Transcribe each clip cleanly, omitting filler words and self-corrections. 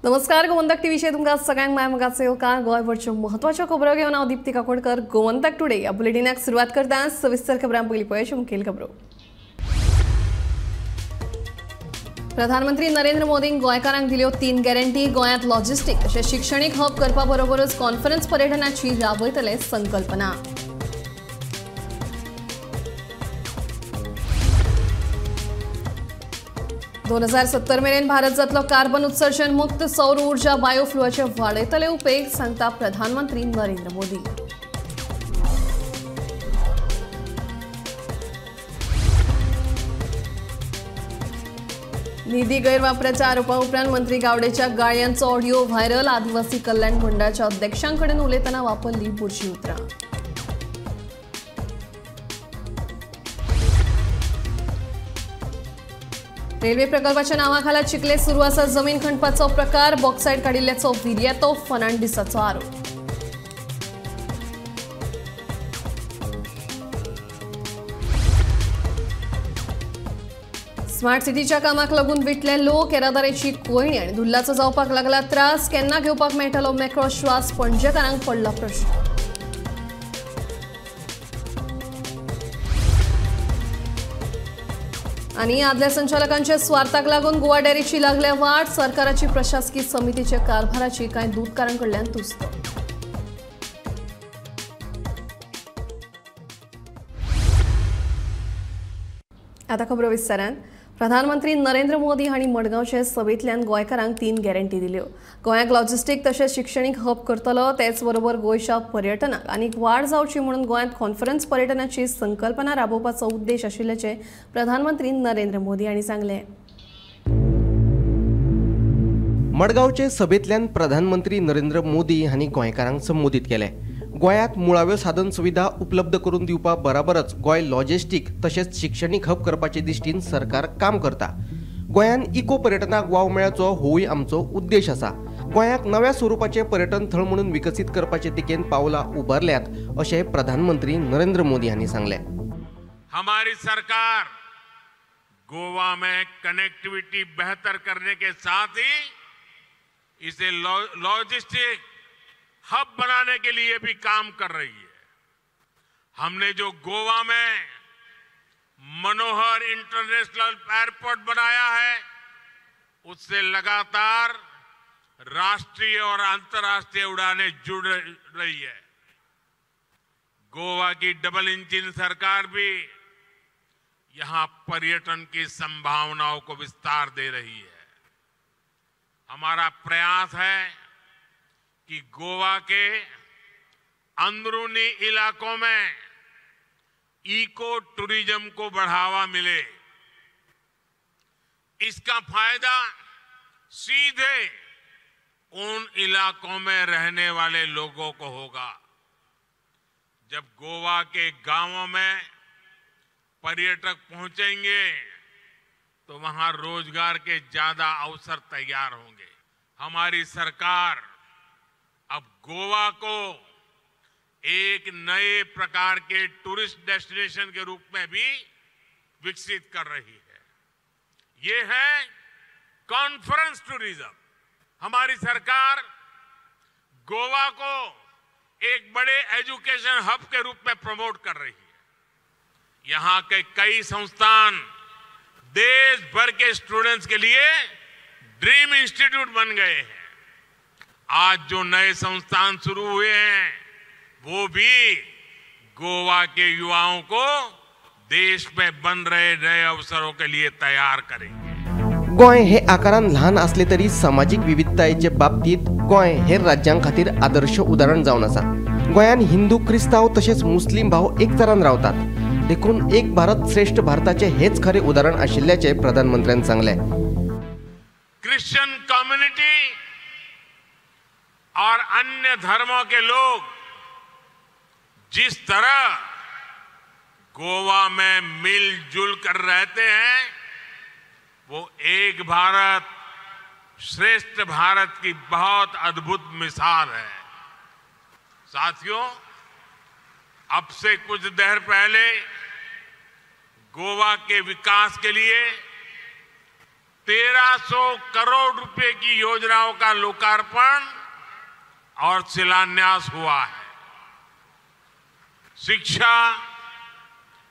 नमस्कार, गोमंतक टीव्हीचे तुमकां सगळ्यांक मायमगाचे येवकार गोंयभरच्यो म्हत्वाच्यो खबरो घेवन हांव दीप्ती काकोडकर गोमंतक टुडे ह्या बुलेटिनाक सुरवात करता। सविस्तर खबरां पयलीं पळोवया मुखेल खबरो। प्रधानमंत्री नरेंद्र मोदींक गोंयकारांक दिल्यो 3 गॅरंटी। गोंयांत लॉजिस्टीक तशेंच शिक्षणीक हब करपा बरोबरच कॉन्फरन्स पर्यटनाची राबयतले संकल्पना। दोन 2070 मेरेन भारत जातलो कार्बन उत्सर्जन मुक्त सौर ऊर्जा बायोफ्युएलचे वाडयतले उपेग, सांगता प्रधानमंत्री नरेंद्र मोदी। निधी गैरवापराच्या आरोपा उपरांत मंत्री गावडेच्या गाळयांचो ऑडिओ व्हायरल। आदिवासी कल्याण मंडळाच्या अध्यक्षांकडेन उलयतना वापरली बुरशी उतरां। रेल्वे प्रकल्पाच्या नावाखाला चिखले सुरू आसा। जमीन खणपाचो प्रकार, बॉक्सायट काडिल्ल्याचो विर्यातो फर्नांडिसाचो आरोप। स्मार्ट सिटीच्या कामाक लागून विटले लोक, येरादारीची कोयणी आनी धुल्लाचो जावपाक लागला त्रास। केन्ना घेवपाक मेळटलो मेकळो श्वास, पणजेकारांक पडला प्रश्न। आणि आदल्या संचालकांच्या स्वार्थाक लागून गोवा डेअरीची लागल्या वाट। सरकाराची प्रशासकीय समितीच्या कारभाराची कांय दूधकारांकडल्यान तुस्त। आता खबरो विस्तारान। प्रधानमंत्री नरेंद्र मोदी हांणी मडगांवचे सभेंतल्यान गोंयकारांक 3 गॅरंटी दिल्यो। गोंयांक लॉजिस्टीक तशेंच शिक्षणीक हब करतलो, तेच बरोबर गोंयच्या पर्यटनाक आनीक वाड जावची म्हणून गोंयांत कॉन्फरन्स पर्यटनाची संकल्पना राबोवपाचो उद्देश आशिल्ल्याचे प्रधानमंत्री नरेंद्र मोदी हांणी सांगले। मडगांवचे सभेंतल्यान प्रधानमंत्री नरेंद्र मोदी हांणी गोंयकारांक संबोधीत केले। गोंयांत मुळाव्यो साधन सुविधा उपलब्ध करून दिवपा बरोबरच गोंय लॉजिस्टीक तशेंच शिक्षणीक हब करपाचे दिश्टीन सरकार काम करता। गोंयांत इको पर्यटनाक वाव मेळचो होय आमचो उद्देश आसा। गोंयांक नव्या स्वरूपाचे पर्यटन थळ म्हणून विकसीत करपाचे दिकेन पावलां उबारल्यात अशें प्रधानमंत्री नरेंद्र मोदी हांणी सांगले। हमारी सरकार गोवा में कनेक्टिविटी बेहतर करने के साथ ही इसे लॉजिस्टिक हब बनाने के लिए भी काम कर रही है। हमने जो गोवा में मनोहर इंटरनेशनल एयरपोर्ट बनाया है, उससे लगातार राष्ट्रीय और अंतर्राष्ट्रीय उड़ानें जुड़ रही है। गोवा की डबल इंजन सरकार भी यहां पर्यटन की संभावनाओं को विस्तार दे रही है। हमारा प्रयास है कि गोवा के अंदरूनी इलाकों में इको टूरिज्म को बढ़ावा मिले। इसका फायदा सीधे उन इलाकों में रहने वाले लोगों को होगा। जब गोवा के गांवों में पर्यटक पहुंचेंगे तो वहां रोजगार के ज्यादा अवसर तैयार होंगे। हमारी सरकार अब गोवा को एक नए प्रकार के टूरिस्ट डेस्टिनेशन के रूप में भी विकसित कर रही है। ये है कॉन्फ्रेंस टूरिज्म। हमारी सरकार गोवा को एक बड़े एजुकेशन हब के रूप में प्रमोट कर रही है। यहां के कई संस्थान देश भर के स्टूडेंट्स के लिए ड्रीम इंस्टीट्यूट बन गए हैं। आज जो नए संस्थान शुरू हुए हैं वो भी गोवा के युवाओं को देश में बन रहे नए अवसरों के लिए तैयार करेंगे। गोंय हे आकारान ल्हान असले तरी सामाजिक विविधतायेचे बाबतीत गोंय हेर राज्यां खातीर आदर्श उदाहरण जावन आसा। गोंयान हिंदू, क्रिस्तांव तशेंच मुस्लीम भाव एक तरान रावतात। देखून एक भारत श्रेष्ठ भारताचे हेच खरे उदाहरण आशिल्ल्याचे प्रधानमंत्र्यांनी सांगले। क्रिश्चियन कम्युनिटी और अन्य धर्मों के लोग जिस तरह गोवा में मिलजुल कर रहते हैं, वो एक भारत श्रेष्ठ भारत की बहुत अद्भुत मिसाल है। साथियों, अब से कुछ देर पहले गोवा के विकास के लिए 1300 करोड़ रुपए की योजनाओं का लोकार्पण और शिलान्यास हुआ है। शिक्षा,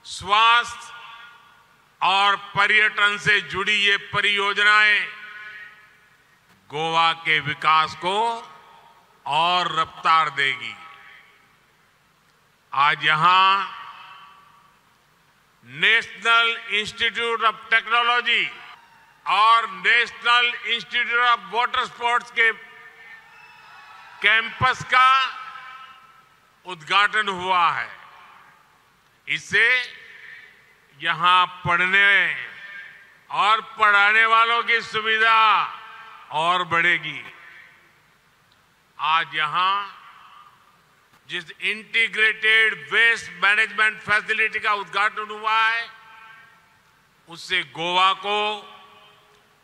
स्वास्थ्य और पर्यटन से जुड़ी ये परियोजनाएं गोवा के विकास को और रफ्तार देगी। आज यहां नेशनल इंस्टीट्यूट ऑफ टेक्नोलॉजी और national institute of water sports के कैंपस का उद्घाटन हुआ है। इससे यहां पढ़ने और पढ़ाने वालों की सुविधा और बढ़ेगी। आज यहां जिस इंटीग्रेटेड वेस्ट मैनेजमेंट फैसिलिटी का उद्घाटन हुआ है, उससे गोवा को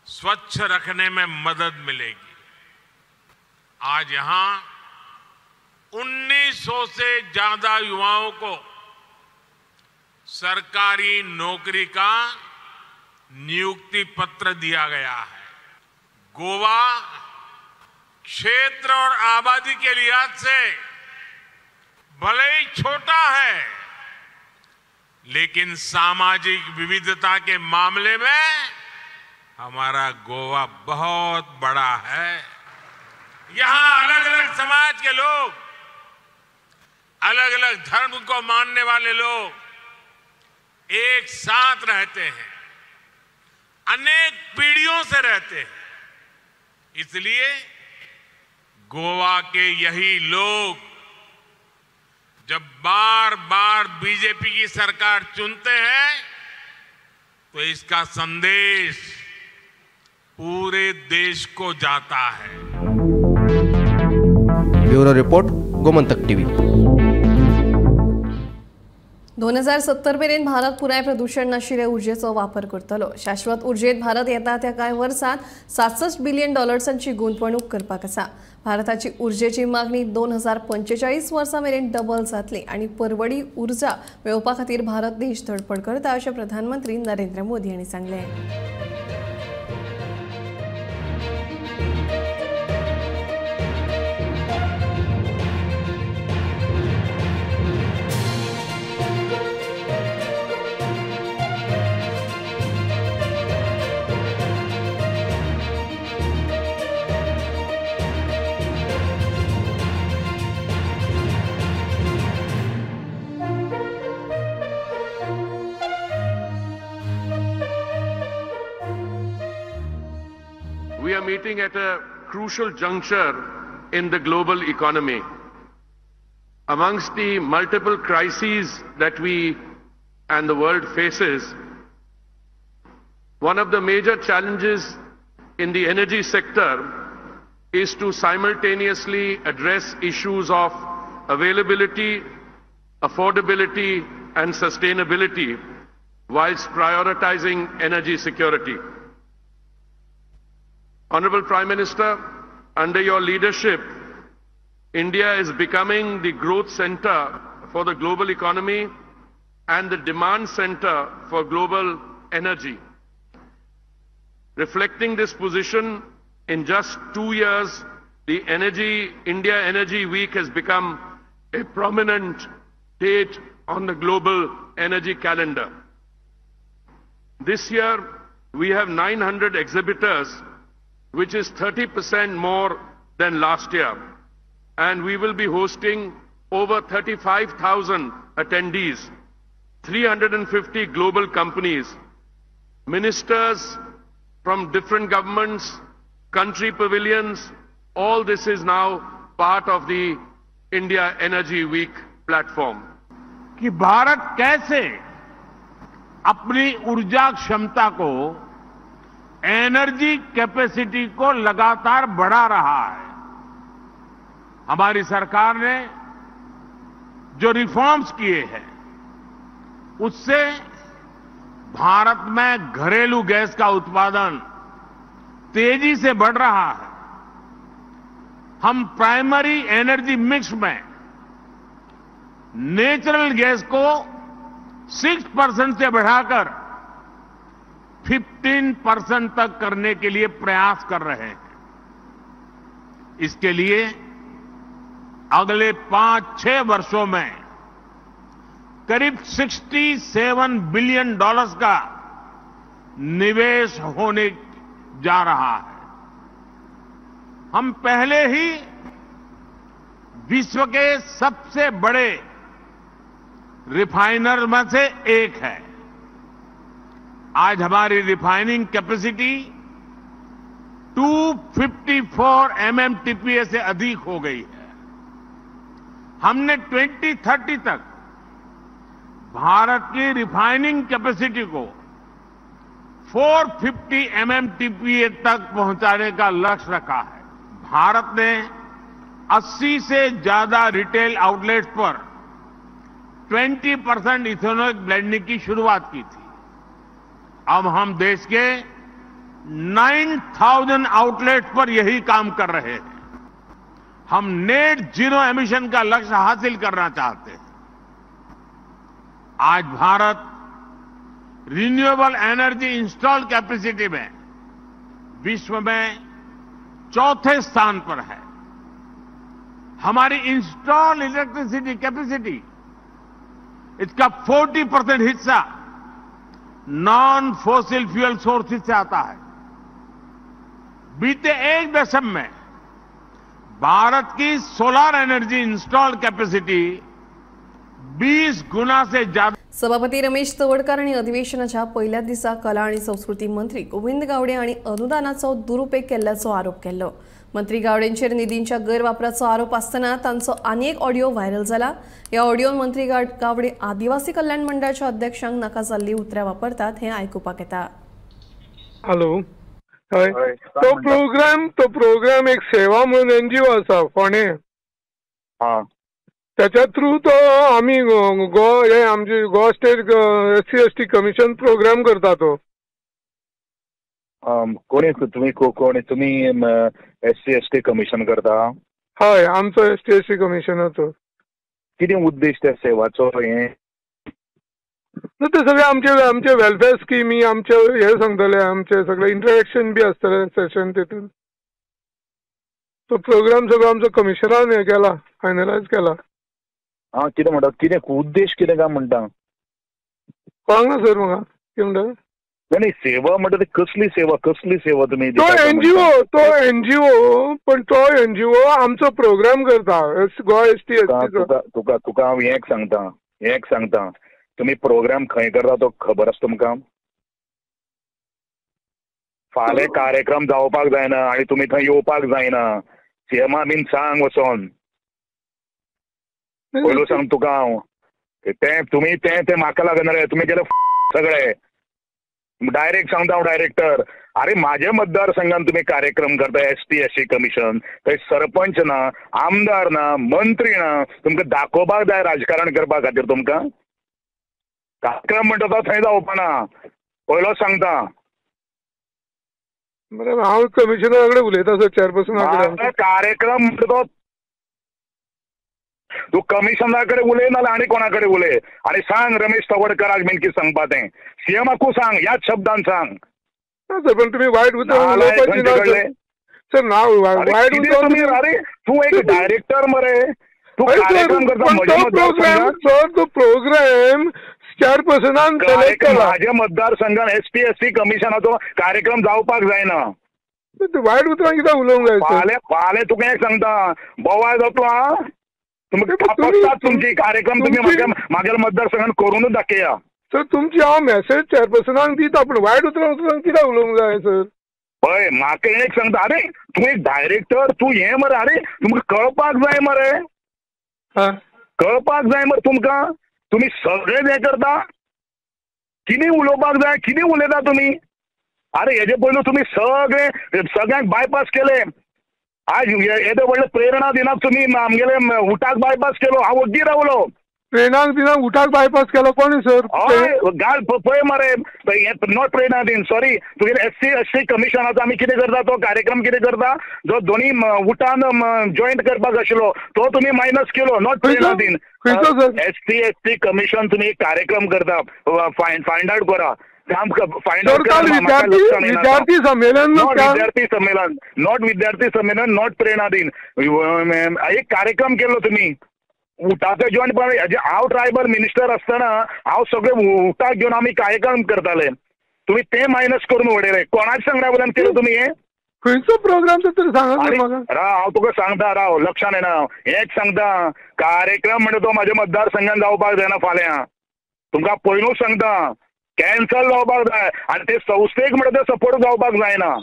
स्वच्छ रखने में मदद मिलेगी। आज यहां 1900 से ज्यादा युवाओं को सरकारी नौकरी का नियुक्ति पत्र दिया गया है। गोवा क्षेत्र और आबादी के लिहाज से भले ही छोटा है, लेकिन सामाजिक विविधता के मामले में हमारा गोवा बहुत बड़ा है। यहां अलग अलग समाज के लोग, अलग अलग धर्म को मानने वाले लोग एक साथ रहते हैं, अनेक पीढ़ियों से रहते हैं। इसलिए गोवा के यही लोग जब बार बार बीजेपी की सरकार चुनते हैं, तो इसका संदेश पूरे देश को जाता है। Bureau report, Gomantak TV. 2070 मेरेन भारत पुराय प्रदूषण नाशिल्ले उर्जेचो वापर करतलो। शाश्वत उर्जेत भारत येता त्या कांय वर्सांत $67 बिलियन गुंतवणूक करपाक आसा। भारताची उर्जेची मागणी 2045 वर्सा मेरेन डबल जातली आनी परवडी उर्जा मेळोवपा खातीर भारत देश धडपड करता, अशें प्रधानमंत्री नरेंद्र मोदी हांणी सांगलें। We are meeting at a crucial juncture in the global economy. Amongst the multiple crises that we and the world faces, one of the major challenges in the energy sector is to simultaneously address issues of availability, affordability, and sustainability whilst prioritizing energy security. Honorable Prime Minister, under your leadership, India is becoming the growth center for the global economy and the demand center for global energy. Reflecting this position, in just 2 years, the India Energy Week has become a prominent date on the global energy calendar. This year, we have 900 exhibitors, which is 30% more than last year. And we will be hosting over 35,000 attendees, 350 global companies, ministers from different governments, country pavilions. All this is now part of the India Energy Week platform. कि भारत कैसे अपनी ऊर्जा क्षमता को, energy capacity को लगातार बढ़ा रहा है। हमारी सरकार ने जो रिफॉर्म्स किए हैं, उससे भारत में घरेलू गैस का उत्पादन तेजी से बढ़ रहा है। हम प्राइमरी एनर्जी मिक्स में नेचुरल गैस को 6% से बढ़ाकर 15% तक करने के लिए प्रयास कर रहे हैं। इसके लिए अगले 5-6 वर्षों में करीब $67 बिलियन का निवेश होने जा रहा है। हम पहले ही विश्व के सबसे बड़े रिफाइनर में से एक है। आज हमारी रिफाइनिंग कैपेसिटी 254 MMTPA से अधिक हो गई है। हमने 2030 तक भारत की रिफाइनिंग कैपेसिटी को 450 MMTPA तक पहुंचाने का लक्ष्य रखा है। भारत ने 80 से ज्यादा रिटेल आउटलेट्स पर 20% इथेनॉल ब्लेंडिंग की शुरुआत की थी। अब हम देश के 9,000 आउटलेट्स पर यही काम कर रहे हैं। हम नेट जीरो एमिशन का लक्ष्य हासिल करना चाहते हैं। आज Bharat renewable energy install capacity में विश्व में चौथे स्थान पर है। हमारी इंस्टॉल इलेक्ट्रिसिटी कैपेसिटी, इसका 40% हिस्सा नॉन फॉसिल फ्यूल सोर्सेज से आता है। बीते एक दशक में भारत की सोलर एनर्जी इंस्टॉल कैपेसिटी 20 गुना से ज्यादा। सभापती रमेश तवडकर आणि अधिवेशनाच्या पहिल्या दिसा कला आणि संस्कृती मंत्री गोविंद गावडे आणि अनुदानाचो दुरुपयोग केल्याचो आरोप केलो। मंत्री गावडेंचेर निधींच्या गैरवापराचो आरोप आसतना तांचो आनी एक ऑडिओ व्हायरल जाला। या ऑडिओन मंत्री गावडे आदिवासी कल्याण मंडळाच्या अध्यक्षांक नाका जाल्ली उतरां वापरतात हे आयकुपाक येता। हॅलो, हय, तो प्रोग्राम एक सेवा म्हणून NGO आसा फोणे, त्याच्या थ्रू तो आम्ही आमचे गो स्टेट SC/ST कमिशन प्रोग्राम करता। तो कोणी तुम्ही SC/ST कमिशन करता? हय, आमचो SC/ST कमिशनाचो। कितें उद्देश त्या सेवाचो? ते सगळे आमचे वेलफेअर स्कीमी, आमचे हे सांगतले, आमचे सगळे इंटरॅक्शन बी आसतले सेशन। तितून तो प्रोग्राम सगळो आमचो कमिशनान हे केला, फायनलायज केला। कितें म्हणटा? कितें उद्देश कितें काय म्हणटा? कळंक ना सर म्हाका कितें म्हणटा। नाही, सेवा म्हणटा ती कसली सेवा तुम्ही? तो एनजीओ पण तो एनजीओ आमचो प्रोग्राम करता गोवा ST/ST। तुका हांव एक सांगता, तुम्ही प्रोग्राम खंय करता तो खबर आसा तुमकां? फाल्यां कार्यक्रम जावपाक जायना आनी तुमी थंय येवपाक जायना। सीएमा बीन सांग वचोन, पयलो सांग तुका हांव। तुम्ही म्हाका लागना रे, तुमी गेले सगळे। डायरेक्ट सांगता हांव डायरेक्टर। अरे माझ्या मतदारसंघात तुम्ही कार्यक्रम करता ST/ST कमिशन, थंय सरपंच ना, आमदार ना, मंत्री ना, तुमकां दाखोवपाक जाय राजकारण करपा खातीर तुमकां? कार्यक्रम म्हणटा तो थंय जावपाना, पयलो सांगता। बरें, हांव कमिशनरा कडेन उलयता सर, चेअरपर्सन कार्यक्रम म्हणटा तो तू कमिशनरा कडेन उलय नाल्यार आनी कोणा कडेन उलय आनी सांग रमेश तवडकराक बीन कितें सांगपा तें। सीएमाकू सांग, ह्याच शब्दान सांग। सर पण तुम्ही वायट उतर सर ना वायट उतर। अरे तू एक डायरेक्टर मरे, तू कार्यक्रम करता सर। तो प्रोग्राम चेअरपर्सनान सिलेक्ट केला। माझ्या मतदारसंघात ST/ST कमिशनाचो कार्यक्रम जावपाक जायना। वायट उतरां कित्याक उलोवंक जाय? फाल्यां तुका एक सांगता, बोवाळ जातलो। तुमची कार्यक्रम तुम्ही म्हाज्या मतदारसंघात करूनच दाखया। सर तुमची हांव मेसेज चेअरपर्सनाक दिता, पण वायट उतरां कित्याक उलोवंक जाय सर? हय, म्हाका एक सांगता, अरे तूं एक डायरेक्टर, तूं हे मरे, अरे तुमकां कळपाक जाय मरे, कळपाक जाय मरे तुमकां। तुम्ही सगळेच हे करता, कितें उलोवपाक जाय, कितें उलयता तुमी? अरे हेजे पयलू तुम्ही सगळ्यांक बायपास केले। आज येदे व्हडले प्रेरणा दिनाक तुम्ही आमगेले उठाक बायपास केलो। हांव वड्डी रावलो। प्रेरणा दिनाक उठाक बायपास केलो कोणी सर? गाल पळय मरे, नॉट प्रेरणा दिन, सॉरी। तुगे SC/ST कमिशनाचो आमी कितें करता, तो कार्यक्रम कितें करता, जो दोनी उठान जॉईंट करपाक आशिल्लो तो तुम्ही मायनस केलो, नॉट प्रेरणा दिन। SC/ST कमिशन तुम्ही कार्यक्रम करता, फायंड आउट करा। फाइंड सर काल विद्यार्थी संमेलन विद्यार्थी संमेलन नॉट प्रेरणा दिन एक कार्यक्रम केलो तुम्ही उठाचं घेऊन पण हांव ट्रायबल मिनिस्टर असताना हांव सगळे उठाक घेऊन आम्ही कार्यक्रम करताले तुम्ही ते मायनस करून उडयले कोणाच्या सांगण्या वयल्यान केलं तुम्ही हे खंयचो प्रोग्राम तो तर सांगा म्हाका हांव तुका सांगता राव लक्षान येना हेच सांगता कार्यक्रम म्हणजे तो माझ्या मतदारसंघात जावपाक जायना फाल्यां तुमकां पयलूच सांगता कॅन्सल जावपाक जाय आनी ते संस्थेक म्हणटा ते सपोर्ट जावपाक जायना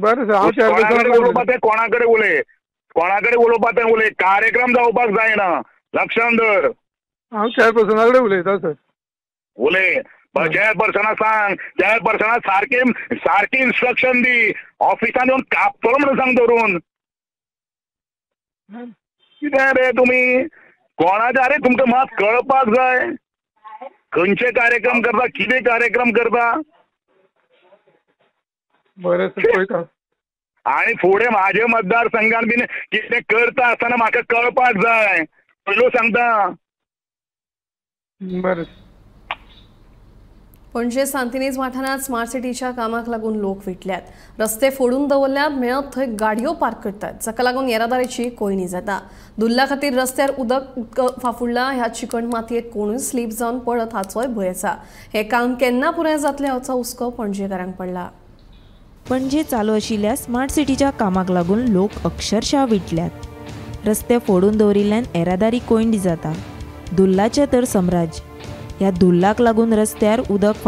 बरें हांव उलोवपाक कोणाकडे उलोवपाक तें उलय कार्यक्रम जावपाक जायना लक्षान धर हांव चेअरपर्सना कडेन उलयता सर उलय चेअरपर्सनाक सांग चेअरपर्सनाक सारकी इन्स्ट्रक्शन दी ऑफिसान येवन कापतलो म्हणून सांग धरून कितें रे तुमी कोणाचे अरे तुमकां मात कळपाक जाय खंयचे कार्यक्रम करता कितें कार्यक्रम करता बरें सर पळयता आणि फुडें म्हाज्या मतदारसंघान बीन कितें करता आसतना म्हाका कळपाक जाय पयलू सांगता बरें पणजे सांतिनेज वाठारात स्मार्ट सिटीच्या कामाक लागून लोक विटल्यात रस्ते फोडून दवरल्यात मेळत थंय गाडयो पार्क करतात जाका लागून येरादारीची कोयणी जाता दुल्ला खातीर रस्त्यार उदक फाफुडला ह्या चिकण मातयेत कोणूय स्लीप जावन पडत हाचोय भंय आसा हे काम केन्ना पुराय जातले हाचो हुस्को पणजेकारांक पडला पणजे चालू आशिल्ल्या स्मार्ट सिटीच्या कामाक लागून लोक अक्षरशः विटल्यात रस्ते फोडून दवरिल्ल्यान येरादारी कोयणी जाता दुल्लाचे तर सम्राज्य ह्या दुल्लाक लागून रस्त्यार उदक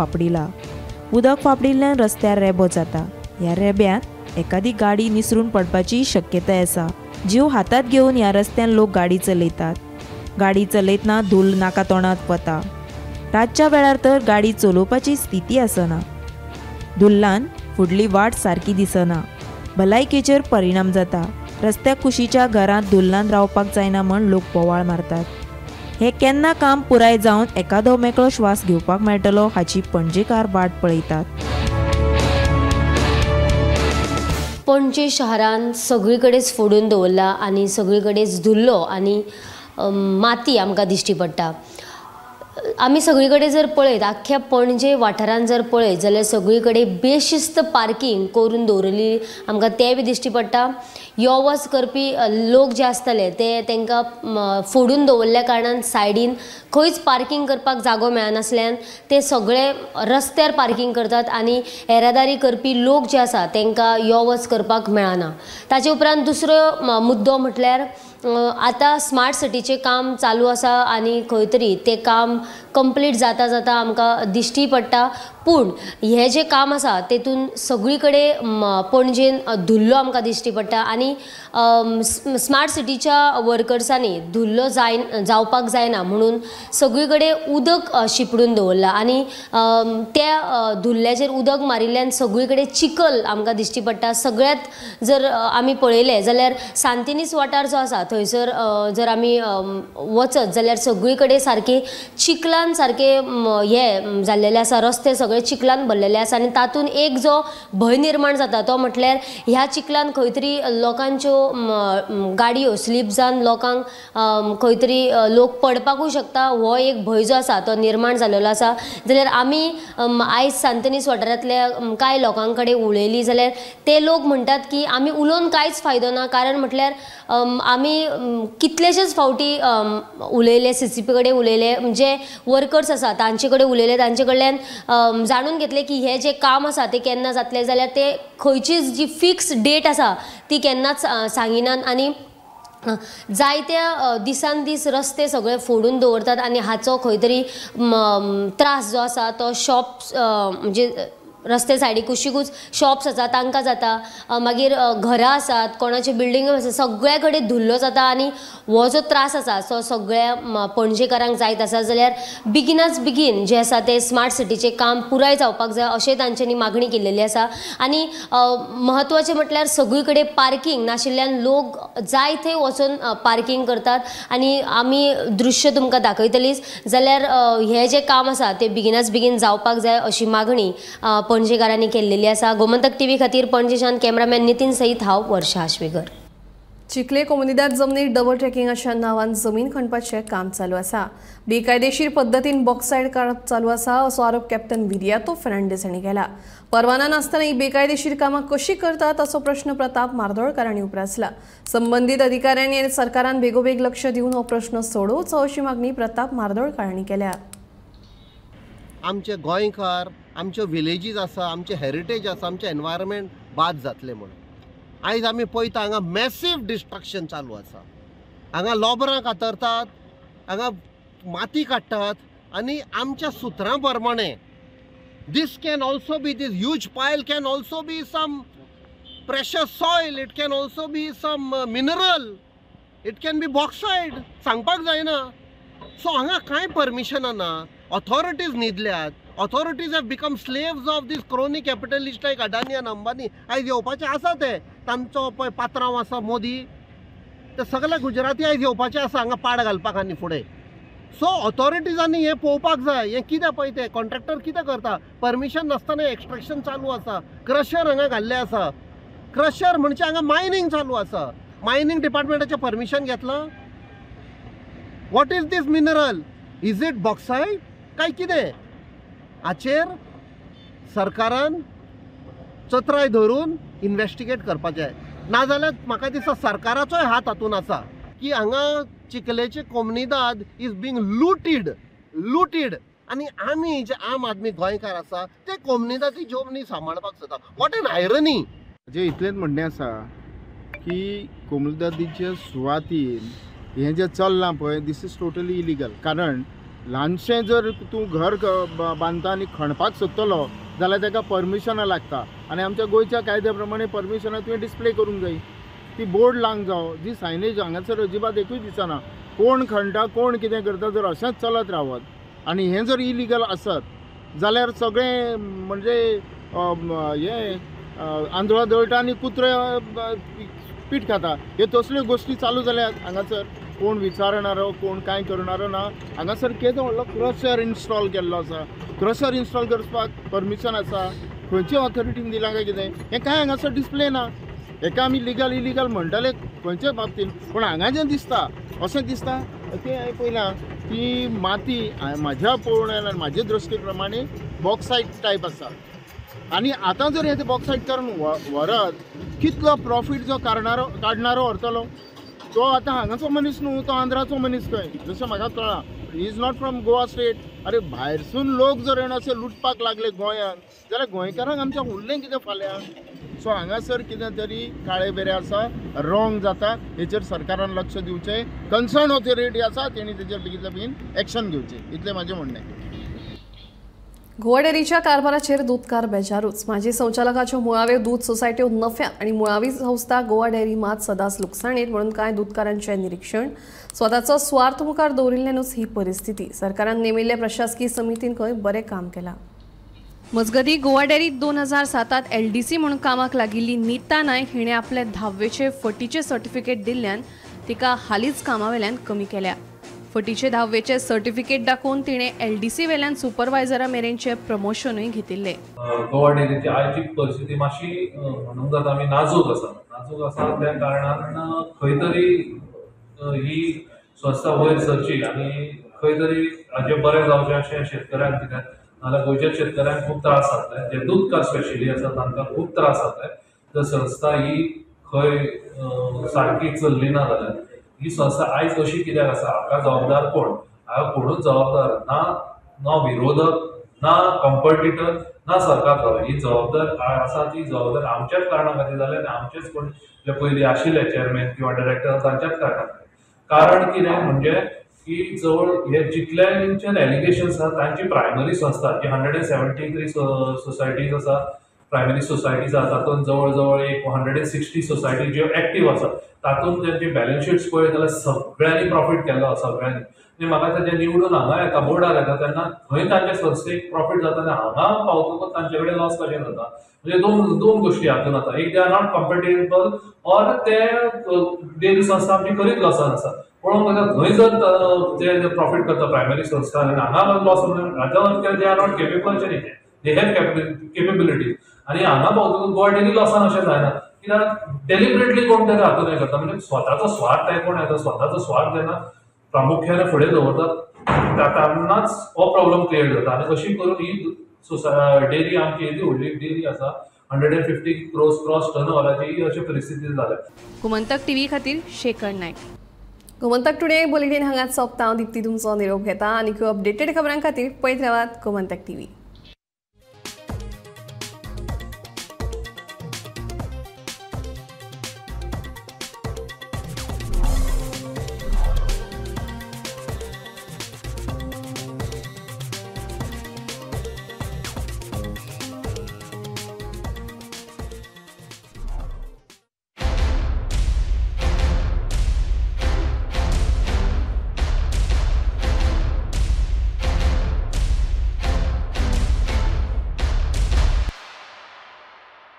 फापडिल्ल्यान रस्त्यार रेबो जाता ह्या रेब्यात एखादी गाडी निसरून पडपाची शक्यताय आसा जीव हातात घेवन ह्या रस्त्यान लोक गाडी चलयतना धूल नाका तोंडात वता रातच्या वेळार तर गाडी चलोवपाची स्थिती आसना धुल्लान फुडली वाट सारकी दिसना भलायकेचेर परिणाम जाता रस्त्याक कुशीच्या घरांत धुल्लान रावपाक जायना म्हण लोक बोवाळ मारतात हे केन्ना काम पुराय जावन एकादो मेकळो श्वास घेवपाक मेळटलो हाची पणजेकार वाट पळयतात पणजे शहरान सगळीकडेच फोडून दवरला आनी सगळीकडेच धुल्लो आनी माती आमकां दिश्टी पडटा आमी सगळीकडे जर पळयत आख्ख्या पणजे वाठारान जर पळयत जाल्यार सगळीकडे बेशिस्त पार्किंग करून दवरली आमकां तें बी दिश्टी पडटा यो वच करपी लोक जे आसतले ते तांकां फोडून दवरल्या कारणान सायडीन खंयच पार्किंग करपाक जागो मेळनासल्यान ते सगळे रस्त्यार पार्किंग करतात आनी येरादारी करपी लोक जे आसा तांकां यो वच करपाक मेळना ताचे उपरांत दुसरो मुद्दो म्हटल्यार आतां स्मार्ट सिटीचें काम चालू आसा आनी खंय तरी तें काम कंप्लीट जाता जाता आमकां दिश्टी पडटा पूण हे जे काम आसा तेतून सगळी कडेन पणजेन धुल्लो आमकां दिश्टी पडटा आनी स्मार्ट सिटीच्या वर्कर्सांनी धुल्लो जावपाक जायना म्हणून सगळी कडेन उदक शिपडून दवरला आनी त्या धुल्ल्याचेर उदक मारिल्ल्यान सगळी कडेन चिखल आमकां दिश्टी पडटा सगळ्यात जर आमी पळयलें जाल्यार सांतिनेज वाठार जो आसा थंयसर जर आमी वचत जाल्यार सगळी कडेन सारके चिखलान सारके हे जाल्लेले आसा रस्ते सगळे चिखलान भरलेले आसा आनी तातूंत एक जो भंय निर्माण जाता तो म्हटल्यार ह्या चिखलान खंय तरी लोकांच्यो गाडयो स्लीप जावन लोकांक खंय तरी लोक पडपाकूय शकता हो एक भंय जो आसा तो निर्माण जाल्लो आसा जाल्यार आमी आयज सांतिनेज वाठारांतल्या कांय लोकां कडेन उलयली जाल्यार ते लोक म्हणटात की आमी उलोवन कांयच फायदो ना कारण म्हटल्यार आमी कितलेशेच फावटी उलयले CCP कडेन उलयले जे वर्कर्स आसा तांचे कडेन उलयले तांचे कडल्यान जाणून घेतले की हे जे काम आसा ते केन्ना जातले जाल्यार ते खंयचीच जी फिक्स डेट आसा ती केन्नाच सांगिनात आनी जायत्या दिसान दीस रस्ते सगळे फोडून दवरतात आनी हाचो खंय तरी त्रास जो आसा तो शॉप्स म्हणजे रस्ते सायडीक कुशीकूच शॉप्स आसा तांकां जाता मागीर घरां आसात कोणाचे बिल्डिंग आसा सगळ्या कडेन धुल्लो जाता आनी हो जो त्रास आसा तो सगळ्या पणजेकारांक जायत आसा जाल्यार बेगिनाच बेगीन जे आसा ते स्मार्ट सिटीचें काम पुराय जावपाक जाय अशें तांच्यांनी मागणी केल्लेली आसा आनी म्हत्वाचें म्हटल्यार सगळी कडेन पार्किंग नाशिल्ल्यान लोक जाय थंय वचून पार्किंग करतात आनी आमी दृश्य तुमकां दाखयतलींच जाल्यार हे जे काम आसा ते बेगिनाच बेगीन जावपाक जाय अशी मागणी पणजेकारांनी केल्लेली आसा गोमंतक TV खातीर पणजेच्यान कॅमेरामॅन नितीन सईत हांव वर्षा आश्वेकर चिखले कोमुनिदाद जमनीत डबल ट्रॅकिंगाच्या नावान जमीन खणपाचें काम चालू आसा. बेकायदेशीर पद्दतीन बॉक्सायड काडप चालू आसा असो आरोप कॅप्टन विरियातो फेर्नांडीस हांणी केला. परवाना नासतना ही बेकायदेशीर कामां कशी करतात असो प्रश्न प्रताप मार्दोळकारांनी उपरासला. संबंधीत अधिकाऱ्यांनी आनी सरकारान बेगोबेग लक्ष दिवन हो प्रश्न सोडोवचो अशी मागणी प्रताप मार्दोळकारांनी केल्या. आमचे गोंयकार, आमच्यो विलेजीस आसा, आमचे हेरिटेज आसा, आमचे एनवायरमेंट बाद जातले म्हणून आयज आमी पळयता हांगा मॅसीव डिस्ट्रक्शन चालू आसा. हांगा लॉबरां कातरतात, हांगा माती काडटात आनी आमच्या सुत्रां प्रमाणे this can also be, this huge pile can also be some precious soil, it can also be some mineral, it can be bauxite, सांगपाक जायना. सो हांगा कांय परमिशनां ना. ऑथॉरिटीज न्हिदल्यात. Authorities have become slaves of these crony capitalist like Adani आनी अंबानी. आयज येवपाचे आसा ते. तांचो पळय पात्रांव आसा मोदी, ते सगळे गुजराती आयज येवपाचे आसा हांगा पाड घालपाक आनी फुडें. सो ऑथॉरिटीजांनी हें पळोवपाक जाय. हें कितें पळय ते कॉन्ट्रॅक्टर कितें करता. परमिशन नासतना एक्सट्रॅक्शन चालू आसा. क्रशर हांगा घाल्ले आसा. क्रशर म्हणजे हांगा मायनिंग चालू आसा. मायनिंग डिपार्टमेंटाचें परमिशन घेतलां. What is this mineral? Is it bauxite काय कितें? हाचेर सरकारान चत्राय धरून इन्व्हेस्टिगेट करपाचें. नाजाल्यार म्हाका दिसता सरकाराचोय हात हातून आसा की हांगा चिखलेचे कोमुनिदाद इज बींग लुटीड आनी आमी जे आम आदमी गोंयकार आसा ते कोमुनिदादी जमनी सांबाळपाक सोदता. What an irony. जे इतलेंच म्हणणें आसा की कोमुनिदादीचे सुवातीन हें जें चल्लां पळय दीस इज टोटली इलिगल. कारण ल्हानशें जर तूं घर बांदता आनी खणपाक सोदतलो जाल्यार ताका परमिशनां लागता आनी आमच्या गोंयच्या कायद्या प्रमाणे परमिशनां तुवें डिस्प्ले करूंक जाय. ती बोर्ड लावंक जावो. जी सायनेज हांगासर अजिबात एकूय दिसना. कोण खणटा कोण कितें करता जर अशेंच चलत रावत आनी हें जर इलिगल आसत जाल्यार सगळें म्हणजे हें आंधळो दळटा आनी कुत्रे पीठ खाता. ह्यो तसल्यो गोश्टी चालू जाल्यात हांगासर. कोण विचारणारो कोण कांय करणारो ना. हांगासर केदो व्हडलो क्रशर इन्स्टॉल केल्लो आसा. क्रशर इन्स्टॉल करपाक परमिशन आसा. खंयच्या ऑथॉरिटीन दिलां काय कितें हें कांय हांगासर डिस्प्ले ना. हेका आमी लिगल इलिगल म्हणटले खंयच्याच बाबतीन. पूण हांगा जें दिसता अशें दिसता तें हांवें पळयलां की माती म्हाज्या पळोवण्यान आनी म्हाजे दृश्टी प्रमाणे बॉक्सायट टायप आसा. आनी आतां जर हे बॉक्सायट करून व्हरत कितलो प्रॉफीट जो काडणारो व्हरतलो. तो आतां हांगाचो मनीस न्हू, तो आंध्राचो मनीस खंय जशें म्हाका कळ्ळां. He is not from Goa state. अरे भायरसून लोक जर येवन अशें लुटपाक लागले गोंयांत जाल्यार गोंयकारांक आमच्या उरलें कितें फाल्यां. सो हांगासर कितें तरी काळें बेरें आसा, रॉंग जाता. हेचेर सरकारान लक्ष दिवचें. कन्सर्न ऑथॉरिटी आसा तेणी तेचेर बेगीतल्या बेगीन एक्शन घेवचें. इतलें म्हाजें म्हणणें. गोवा डेअरीच्या कारभाराचेर दूधकार बेजारूच. माजी संचालकाच्यो मुळाव्यो दूध सोसायट्यो नफ्यात आनी मुळावी संस्था गोवा डेअरी मात सदांच लुकसाणीत म्हणून कांय दूधकारांचें निरीक्षण. स्वताचो स्वार्थ मुखार दवरिल्ल्यानूच ही परिस्थिती. सरकारान नेमिल्ल्या प्रशासकीय समितीन खंय बरें काम केलां. मजगती गोवा डेअरीत 2007 LDC म्हणून कामाक लागिल्ली नीता नायक हिणें आपले 10वेचे फटीचे सर्टिफिकेट दिल्ल्यान तिका हालींच कामावेल्यान कमी केल्या. फटीचे 10वेचे सर्टिफिकेट दाखोवन तिणें LDC वेल्यान सुपरवायझरा मेरेनचे प्रमोशनूय घेतिल्ले. गोवा डेअरीची आयची परिस्थिती मातशी म्हणूंक जाता आमी नाजूक आसा त्या कारणान खंय तरी ही संस्था वयर सरची आनी खंय तरी हाजें बरें जावचें अशें शेतकऱ्यांक कित्याक नाल्यार गोंयच्या शेतकऱ्यांक खूब त्रास जातले. जे दूधकार स्पेशली आसा तांकां खूब त्रास जातले. जर संस्था ही खंय सारकी चल्ली ना जाल्यार ही संस्था आयज अशी कित्याक आसा हाका जबाबदार कोण? हाका कोणूच जबाबदार ना विरोधक ना कॉम्पिटिटर ना सरकार. ही जबाबदार आसा ती जबाबदार आमच्याच कारणां खातीर जाले आनी आमचेच कोण जे पयलीं आशिल्ले चेअरमॅन किंवा डायरेक्टर तांच्याच कारणां खातीर. कारण कितें म्हणजे की जवळ हे जितल्यांचेर एलिगेशन्स आसा तांची प्रायमरी संस्था जी 173 सोसायटीज आसा प्रायमरी सोसायटीज आसा तातूंत जवळ जवळ एक 160 सोसायटी ज्यो एक्टीव आसा तातूंत तेंची बॅलन्स शीट्स पळयत जाल्यार सगळ्यांनी प्रॉफीट केल्लो सगळ्यांनी. आनी म्हाका तेजे निवडून हांगा येता बोर्डार येता तेन्ना थंय तांच्या संस्थेक प्रॉफीट जाता आनी हांगा पावतकच तांचे कडेन लॉस कशें जाता. म्हणजे दोन गोश्टी हातून जाता. एक they are not compatible or ते डेअरी संस्था आमची खरीच लॉसान आसा. पळोवंक गेल्यार थंय जर ते प्रॉफीट करता प्रायमरी संस्था आनी हांगा लॉस हाच्या अर्थ दे आर नॉट केपेबल अशें न्ही. दे हॅव केपेबिलिटी आनी हांगा पावतकच गोवा डेअरी लॉसान अशें जायना. कित्याक डेलिबरेटली कोण तेका हातून हें करता म्हणजे स्वताचो स्वार्थ कोण येता स्वताचो स्वार्थ जेन्ना प्रामुख्याने फुडें दवरतात तेन्नाच हो प्रॉब्लेम क्रिएट जाता आनी अशी करून ही डेरी आमची येदी व्हडली डेरी आसा 150 crores क्रॉस टर्नओव्हराची ही अशी परिस्थिती जाल्या. गोमंतक टीव्ही खातीर शेखर नायक. गोमंतक टुडे बुलेटिन हांगाच सोंपता. हांव दिप्ती तुमचो निरोप घेता आनी अपडेटेड खबरां खातीर पळयत रावात गोमंतक टीव्ही.